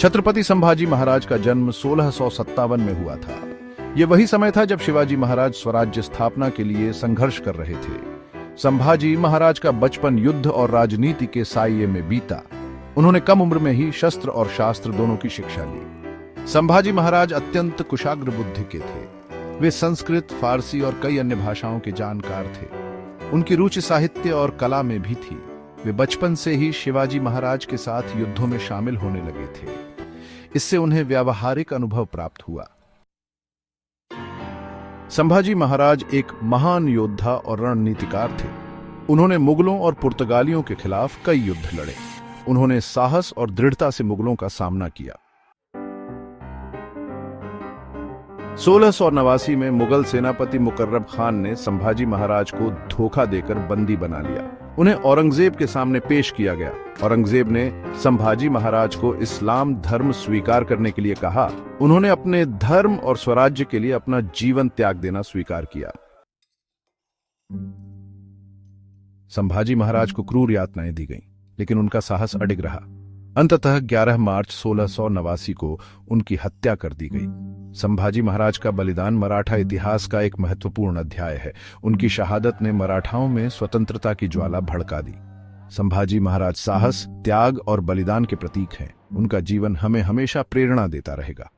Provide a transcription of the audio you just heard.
छत्रपति संभाजी महाराज का जन्म 1657 में हुआ था। ये वही समय था जब शिवाजी महाराज स्वराज्य स्थापना के लिए संघर्ष कर रहे थे। संभाजी महाराज का बचपन युद्ध और राजनीति के साये में बीता। उन्होंने कम उम्र में ही शस्त्र और शास्त्र दोनों की शिक्षा ली। संभाजी महाराज अत्यंत कुशाग्र बुद्धि के थे। वे संस्कृत, फारसी और कई अन्य भाषाओं के जानकार थे। उनकी रुचि साहित्य और कला में भी थी। वे बचपन से ही शिवाजी महाराज के साथ युद्धों में शामिल होने लगे थे। इससे उन्हें व्यावहारिक अनुभव प्राप्त हुआ। संभाजी महाराज एक महान योद्धा और रणनीतिकार थे। उन्होंने मुगलों और पुर्तगालियों के खिलाफ कई युद्ध लड़े। उन्होंने साहस और दृढ़ता से मुगलों का सामना किया। 1689 में मुगल सेनापति मुकर्रब खान ने संभाजी महाराज को धोखा देकर बंदी बना लिया। उन्हें औरंगजेब के सामने पेश किया गया। औरंगजेब ने संभाजी महाराज को इस्लाम धर्म स्वीकार करने के लिए कहा। उन्होंने अपने धर्म और स्वराज्य के लिए अपना जीवन त्याग देना स्वीकार किया। संभाजी महाराज को क्रूर यातनाएं दी गईं, लेकिन उनका साहस अडिग रहा। अंततः 11 मार्च 1689 को उनकी हत्या कर दी गई। संभाजी महाराज का बलिदान मराठा इतिहास का एक महत्वपूर्ण अध्याय है। उनकी शहादत ने मराठाओं में स्वतंत्रता की ज्वाला भड़का दी। संभाजी महाराज साहस, त्याग और बलिदान के प्रतीक हैं। उनका जीवन हमें हमेशा प्रेरणा देता रहेगा।